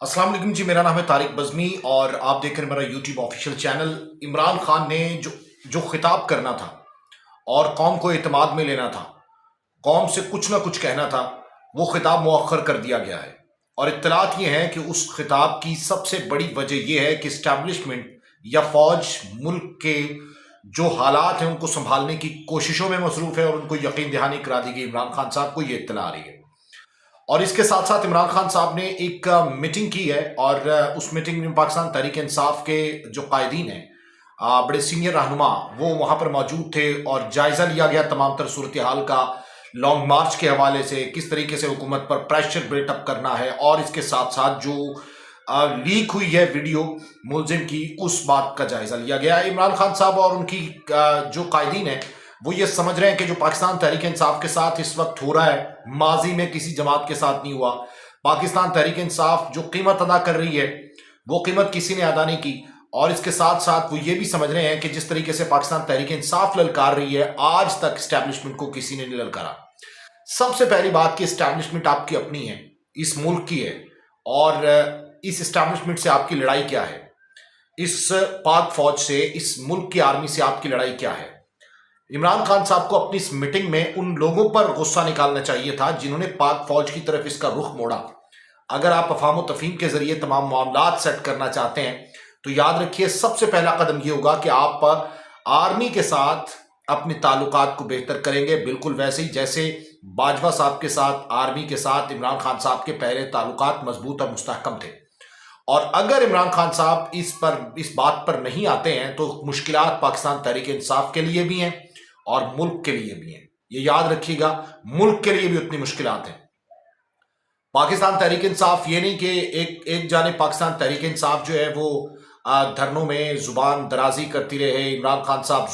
अस्सलाम वालेकुम जी। मेरा नाम है तारिक बज़मी और आप देख रहे हैं मेरा YouTube official channel. Imran Khan ने जो जो खिताब करना था और कौम को एतमाद में लेना था, कौम से कुछ ना कुछ कहना था, वो खिताब मुअख्खर कर दिया गया है। और इत्तलात ये हैं कि उस खिताब की सबसे बड़ी वजह यह है कि इस्टेब्लिशमेंट या फौज मुल्क के जो हालात हैं उनको संभालने की कोशिशों में मसरूफ़ है और उनको यकीन दहानी करा दी गई इमरान खान साहब को, ये इत्तला आ रही है। और इसके साथ साथ इमरान खान साहब ने एक मीटिंग की है और उस मीटिंग में पाकिस्तान तहरीक इंसाफ के जो कायदीन हैं, बड़े सीनियर रहनुमा, वो वहाँ पर मौजूद थे और जायज़ा लिया गया तमाम तर सूरत हाल का, लॉन्ग मार्च के हवाले से किस तरीके से हुकूमत पर प्रेशर बिल्टअप करना है, और इसके साथ साथ जो लीक हुई है वीडियो मुलजिम की, उस बात का जायज़ा लिया गया है। इमरान खान साहब और उनकी जो कायदीन है वो ये समझ रहे हैं कि जो पाकिस्तान तहरीक इंसाफ के साथ इस वक्त हो रहा है, माजी में किसी जमात के साथ नहीं हुआ। पाकिस्तान तहरीक इंसाफ जो कीमत अदा कर रही है वो कीमत किसी ने अदा नहीं की। और इसके साथ साथ वो ये भी समझ रहे हैं कि जिस तरीके से पाकिस्तान तहरीक इंसाफ ललकार रही है, आज तक इस्टेब्लिशमेंट को किसी ने नहीं ललकारा। सबसे पहली बात कि इस्टेब्लिशमेंट आपकी अपनी है, इस मुल्क की है, और इस इस्टेब्लिशमेंट से आपकी लड़ाई क्या है, इस पाक फौज से, इस मुल्क की आर्मी से आपकी लड़ाई क्या है। इमरान खान साहब को अपनी इस मीटिंग में उन लोगों पर गुस्सा निकालना चाहिए था जिन्होंने पाक फौज की तरफ इसका रुख मोड़ा। अगर आप अफाम तफहीम के जरिए तमाम मामलात सेट करना चाहते हैं तो याद रखिए सबसे पहला कदम ये होगा कि आप आर्मी के साथ अपने ताल्लुकात को बेहतर करेंगे, बिल्कुल वैसे ही जैसे बाजवा साहब के साथ, आर्मी के साथ इमरान खान साहब के पहले ताल्लुकात मजबूत और मुस्तहकम थे। और अगर इमरान खान साहब इस बात पर नहीं आते हैं तो मुश्किलात पाकिस्तान तहरीक इंसाफ के लिए भी हैं और मुल्क के लिए भी हैं। ये याद रखिएगा, मुल्क के लिए भी उतनी मुश्किलात हैं। पाकिस्तान तहरीक इंसाफ ये नहीं कि एक जानिब पाकिस्तान तहरीक इंसाफ जो है वो धरनों में जुबान दराजी करती रहे, इमरान खान साहब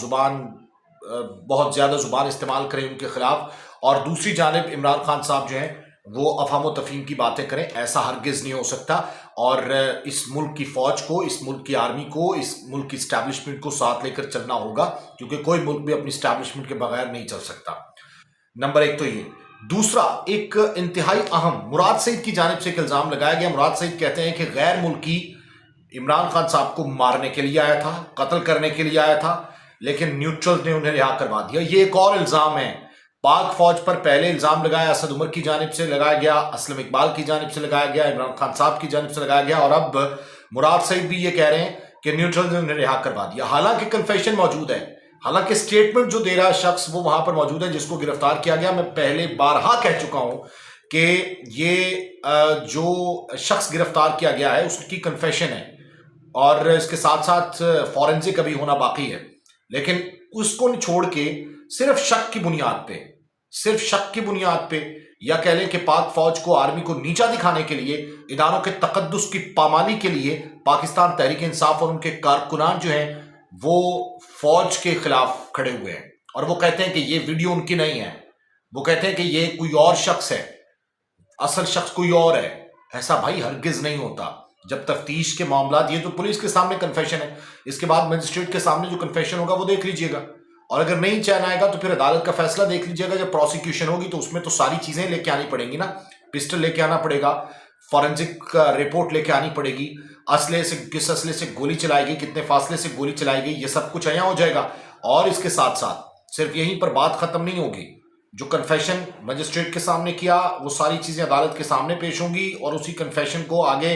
बहुत ज़्यादा जुबान इस्तेमाल करें उनके खिलाफ, और दूसरी जानिब इमरान खान साहब जो हैं वो अफाम तफहीम की बातें करें। ऐसा हरगिज़ नहीं हो सकता। और इस मुल्क की फ़ौज को, इस मुल्क की आर्मी को, इस मुल्क की इस्टेब्लिशमेंट को साथ लेकर चलना होगा, क्योंकि कोई मुल्क भी अपनी इस्टेब्लिशमेंट के बगैर नहीं चल सकता। नंबर एक तो ये। दूसरा, एक इंतहाई अहम, मुराद सईद की जानिब से एक इल्ज़ाम लगाया गया। मुराद सईद कहते हैं कि गैर मुल्की इमरान खान साहब को मारने के लिए आया था, कत्ल करने के लिए आया था, लेकिन न्यूट्रल्स ने उन्हें रिहा करवा दिया। ये एक और इल्ज़ाम है। पाक फौज पर पहले इल्ज़ाम लगाया असद उमर की जानिब से लगाया गया, असलम इकबाल की जानिब से लगाया गया, इमरान खान साहब की जानिब से लगाया गया, और अब मुराद सईद भी ये कह रहे हैं कि न्यूट्रल्स ने उन्हें रिहा करवा दिया। हालांकि कन्फेशन मौजूद है, हालांकि स्टेटमेंट जो दे रहा है शख्स वो वहां पर मौजूद है जिसको गिरफ्तार किया गया। मैं पहले बारहा कह चुका हूं कि ये जो शख्स गिरफ्तार किया गया है उसकी कन्फेशन है, और इसके साथ साथ फॉरेंसिक अभी होना बाकी है। लेकिन उसको छोड़ के सिर्फ शक की बुनियाद पे, या कह लें कि पाक फौज को, आर्मी को नीचा दिखाने के लिए, इदारों के तकद्दुस की पामाली के लिए पाकिस्तान तहरीक इंसाफ और उनके कारकुनान जो हैं वो फौज के खिलाफ खड़े हुए हैं। और वो कहते हैं कि ये वीडियो उनकी नहीं है, वो कहते हैं कि ये कोई और शख्स है, असल शख्स कोई और है। ऐसा भाई हरगिज नहीं होता। जब तफ्तीश के मामला, ये तो पुलिस के सामने कन्फेशन है, इसके बाद मजिस्ट्रेट के सामने जो कन्फेशन होगा वो देख लीजिएगा, और अगर नहीं चैन आएगा तो फिर अदालत का फैसला देख लीजिएगा। जब प्रोसिक्यूशन होगी तो उसमें तो सारी चीजें लेके आनी पड़ेंगी ना, पिस्टल लेके आना पड़ेगा, फॉरेंसिक रिपोर्ट लेके आनी पड़ेगी, किस असले से गोली चलाई गई, कितने फासले से गोली चलाई गई, ये सब कुछ यहाँ हो जाएगा। और इसके साथ साथ सिर्फ यहीं पर बात खत्म नहीं होगी। जो कन्फेशन मजिस्ट्रेट के सामने किया वो सारी चीजें अदालत के सामने पेश होंगी और उसी कन्फेशन को आगे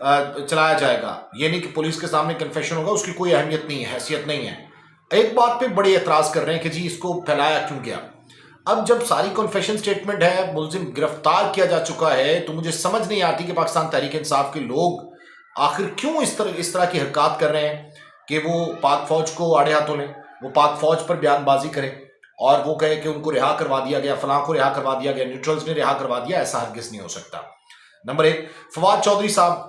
चलाया जाएगा। ये नहीं कि पुलिस के सामने कन्फेशन होगा, उसकी कोई अहमियत नहीं है, हैसियत नहीं है। एक बात पे बड़े एतराज कर रहे हैं कि जी इसको फैलाया क्यों गया। अब जब सारी कन्फेशन स्टेटमेंट है, मुलजिम गिरफ्तार किया जा चुका है, तो मुझे समझ नहीं आती कि पाकिस्तान तहरीक इंसाफ के लोग आखिर क्यों इस तरह की हरकत कर रहे हैं कि वो पाक फौज को आड़े हाथों लें, वो पाक फौज पर बयानबाजी करें और वो कहे कि उनको रिहा करवा दिया गया, फलां को रिहा करवा दिया गया, न्यूट्रल्स ने रिहा करवा दिया। ऐसा हरगिज़ नहीं हो सकता। नंबर एक, फवाद चौधरी साहब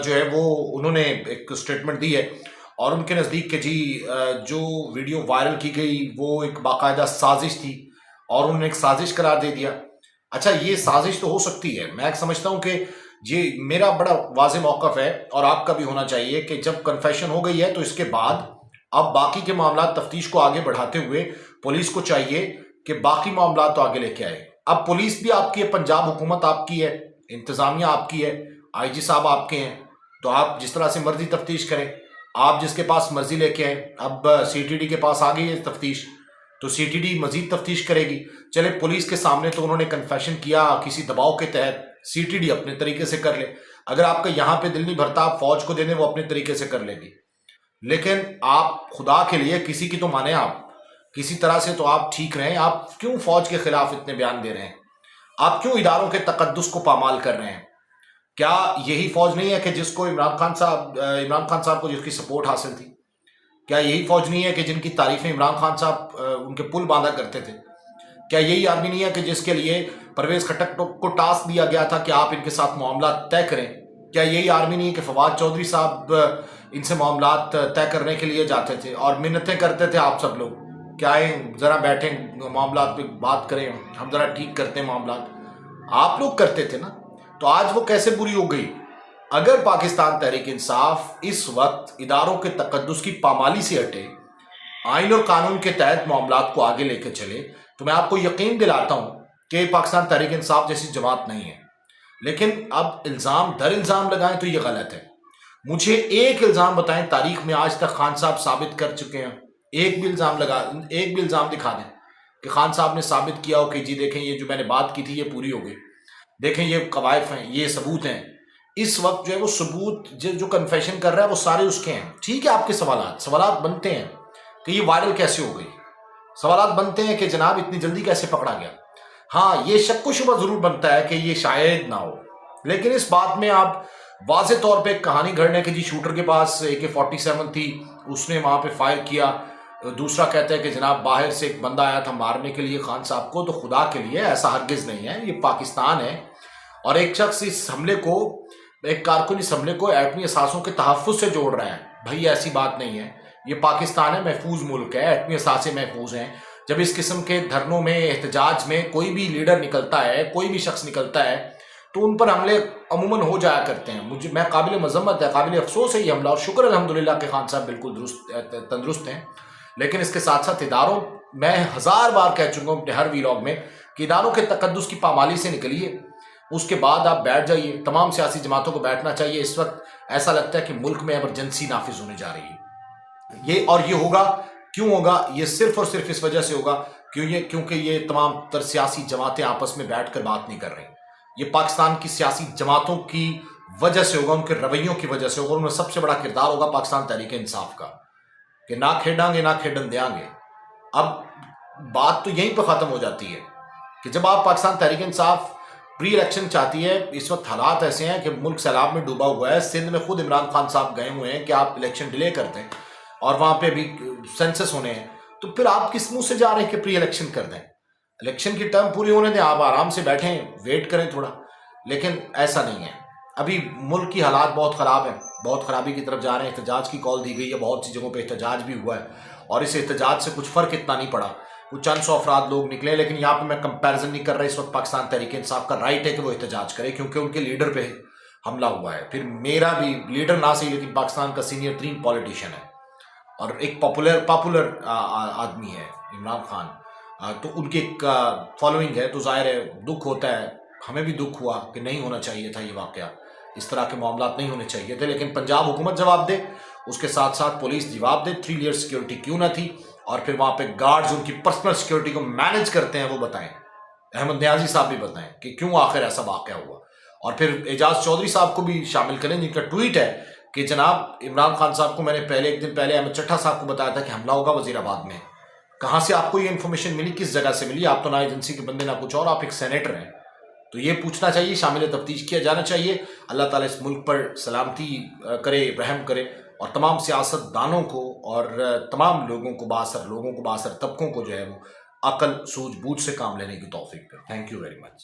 जो है वो, उन्होंने एक स्टेटमेंट दी है और उनके नज़दीक के जी जो वीडियो वायरल की गई वो एक बाकायदा साजिश थी और उन्होंने एक साजिश करार दे दिया। अच्छा, ये साजिश तो हो सकती है, मैं समझता हूँ कि ये मेरा बड़ा वाज़ेह मौक़िफ़ है और आपका भी होना चाहिए कि जब कन्फेशन हो गई है तो इसके बाद अब बाकी के मामला तफ्तीश को आगे बढ़ाते हुए पुलिस को चाहिए कि बाकी मामला तो आगे लेके आए। अब पुलिस भी आपकी है, पंजाब हुकूमत आपकी है, इंतज़ामिया आपकी है, آئی جی صاحب آپ کے ہیں تو آپ جس طرح سے مرضی تفتیش کریں، آپ جس کے پاس مرضی لے کے آئیں۔ اب سی ٹی ڈی کے پاس آ گئی ہے تفتیش تو سی ٹی ڈی مزید تفتیش کرے گی۔ چلے پولیس کے سامنے تو انہوں نے کنفیشن کیا کسی دباؤ کے تحت، سی ٹی ڈی اپنے طریقے سے کر لے، اگر آپ کا یہاں پہ دل نہیں بھرتا آپ فوج کو دے دیں، وہ اپنے طریقے سے کر لے گی۔ لیکن آپ خدا کے لیے کسی کی تو مانیں، آپ کسی طرح سے تو آپ ٹھیک رہیں۔ آپ کیوں فوج کے خلاف اتنے بیان دے رہے ہیں؟ آپ کیوں اداروں کے تقدس کو پامال کر رہے ہیں؟ کیا یہی فوج نہیں ہے کہ جس کو عمران خان صاحب کو جس کی سپورٹ حاصل تھی؟ کیا یہی فوج نہیں ہے کہ جن کی تعریفیں عمران خان صاحب ان کے پل باندھا کرتے تھے؟ کیا یہی آدمی نہیں ہے کہ جس کے لیے پرویز خٹک کو ٹاسک دیا گیا تھا کہ آپ ان کے ساتھ معاملات طے کریں؟ کیا یہی آدمی نہیں ہے کہ فواد چودھری صاحب ان سے معاملات طے کرنے کے لیے جاتے تھے اور منتیں کرتے تھے آپ سب لوگ کہ آئیں ذرا بیٹھیں معاملات پہ بات کریں، ہم ذرا ٹھیک کرتے ہیں معاملات؟ آپ لوگ کرتے تھے نا، تو آج وہ کیسے بری ہو گئی؟ اگر پاکستان تحریک انصاف اس وقت اداروں کے تقدس کی پامالی سے ہٹے، آئین اور قانون کے تحت معاملات کو آگے لے کے چلے، تو میں آپ کو یقین دلاتا ہوں کہ پاکستان تحریک انصاف جیسی جماعت نہیں ہے۔ لیکن اب الزام در الزام لگائیں تو یہ غلط ہے۔ مجھے ایک الزام بتائیں تاریخ میں آج تک خان صاحب ثابت کر چکے ہیں، ایک بھی الزام دکھا دیں کہ خان صاحب نے ثابت کیا ہو کہ جی دیکھیں یہ جو میں نے بات کی تھی یہ پوری ہو گئی، دیکھیں یہ قوائف ہیں، یہ ثبوت ہیں۔ اس وقت جو ہے وہ ثبوت جو کنفیشن کر رہا ہے وہ سارے اس کے ہیں۔ ٹھیک ہے، آپ کے سوالات بنتے ہیں کہ یہ وائرل کیسے ہو گئی، سوالات بنتے ہیں کہ جناب اتنی جلدی کیسے پکڑا گیا۔ ہاں، یہ شک و شبہ ضرور بنتا ہے کہ یہ شاید نہ ہو، لیکن اس بات میں آپ واضح طور پہ ایک کہانی گھڑنے کہ جی شوٹر کے پاس AK-47 تھی، اس نے وہاں پہ فائر کیا، دوسرا کہتا ہے کہ جناب باہر سے ایک بندہ آیا تھا مارنے کے لیے خان صاحب کو، تو خدا کے لیے ایسا ہرگز نہیں ہے۔ یہ پاکستان ہے اور ایک شخص اس حملے کو، ایک کارکن اس حملے کو ایٹمی اثاثوں کے تحفظ سے جوڑ رہا ہے۔ بھائی ایسی بات نہیں ہے، یہ پاکستان ہے، محفوظ ملک ہے، ایٹمی اثاثے محفوظ ہیں۔ جب اس قسم کے دھرنوں میں، احتجاج میں کوئی بھی لیڈر نکلتا ہے، کوئی بھی شخص نکلتا ہے تو ان پر حملے عموماً ہو جایا کرتے ہیں۔ میں قابل مذمت ہے، قابل افسوس ہے یہ حملہ، اور شکر الحمدللہ کہ خان صاحب بالکل تندرست ہیں۔ لیکن اس کے ساتھ ساتھ اداروں، میں 1000 بار کہہ چکا ہوں اپنے ہر ویلاگ میں کہ اداروں کے تقدس کی پامالی سے نکلیے، اس کے بعد آپ بیٹھ جائیے۔ تمام سیاسی جماعتوں کو بیٹھنا چاہیے۔ اس وقت ایسا لگتا ہے کہ ملک میں ایمرجنسی نافذ ہونے جا رہی ہے، یہ ہوگا۔ کیوں ہوگا؟ یہ صرف اور صرف اس وجہ سے ہوگا کیونکہ یہ تمام تر سیاسی جماعتیں آپس میں بیٹھ کر بات نہیں کر رہی۔ یہ پاکستان کی سیاسی جماعتوں کی وجہ سے ہوگا، ان کے رویوں کی وجہ سے ہوگا، ان میں سب سے بڑا کردار ہوگا پاکستان تحریک انصاف کا کہ نہ کھیڈاں گے نہ کھیڈن دیاں گے۔ اب بات تو یہیں پہ ختم ہو جاتی ہے کہ جب آپ پاکستان تحریک انصاف پری الیکشن چاہتی ہے، اس وقت حالات ایسے ہیں کہ ملک سیلاب میں ڈوبا ہوا ہے، سندھ میں خود عمران خان صاحب گئے ہوئے ہیں کہ آپ الیکشن ڈیلے کرتے ہیں اور وہاں پہ بھی سینسس ہونے ہیں، تو پھر آپ کس منہ سے جا رہے ہیں کہ پری الیکشن کر دیں؟ الیکشن کی ٹرم پوری ہونے دیں، آپ آرام سے بیٹھیں، ویٹ کریں تھوڑا۔ لیکن ایسا نہیں ہے، ابھی ملک کی حالات بہت خراب ہیں، بہت خرابی کی طرف جا رہے ہیں۔ احتجاج کی کال دی گئی ہے، بہت سی جگہوں پہ احتجاج بھی ہوا ہے، اور اس احتجاج سے کچھ فرق اتنا نہیں پڑا، کچھ چند سو افراد لوگ نکلے۔ لیکن یہاں پہ میں کمپیریزن نہیں کر رہا، اس وقت پاکستان تحریک انصاف کا رائٹ ہے کہ وہ احتجاج کرے کیونکہ ان کے لیڈر پہ حملہ ہوا ہے۔ پھر میرا بھی لیڈر نہ صحیح لیکن پاکستان کا سینئر ترین پولیٹیشین ہے اور ایک پاپولر آدمی ہے عمران خان، تو ان کی ایک فالوئنگ ہے، تو ظاہر ہے دکھ ہوتا ہے۔ ہمیں بھی دکھ ہوا کہ نہیں ہونا چاہیے تھا یہ واقعہ، اس طرح کے معاملات نہیں ہونے چاہیے تھے۔ لیکن پنجاب حکومت جواب دے، اس کے ساتھ ساتھ پولیس جواب دے، 3 لیئر سیکیورٹی کیوں نہ تھی، اور پھر وہاں پہ گارڈز ان کی پرسنل سیکیورٹی کو مینج کرتے ہیں وہ بتائیں۔ احمد نیازی صاحب بھی بتائیں کہ کیوں آخر ایسا واقعہ ہوا، اور پھر اعجاز چودھری صاحب کو بھی شامل کریں جن کا ٹویٹ ہے کہ جناب عمران خان صاحب کو میں نے ایک دن پہلے احمد چٹھا صاحب کو بتایا تھا کہ حملہ ہوگا وزیر آباد میں۔ کہاں سے آپ کو یہ انفارمیشن ملی، کس جگہ سے ملی؟ آپ تو نہ ایجنسی کے بندے نہ کچھ اور، آپ ایک سینیٹر ہیں، تو یہ پوچھنا چاہیے، شامل تفتیش کیا جانا چاہیے۔ اللہ تعالیٰ اس ملک پر سلامتی کرے، رحم کرے، اور تمام سیاست دانوں کو اور تمام لوگوں کو، بااثر طبقوں کو جو ہے وہ عقل، سوجھ بوجھ سے کام لینے کی توفیق کرے۔ Thank you very much.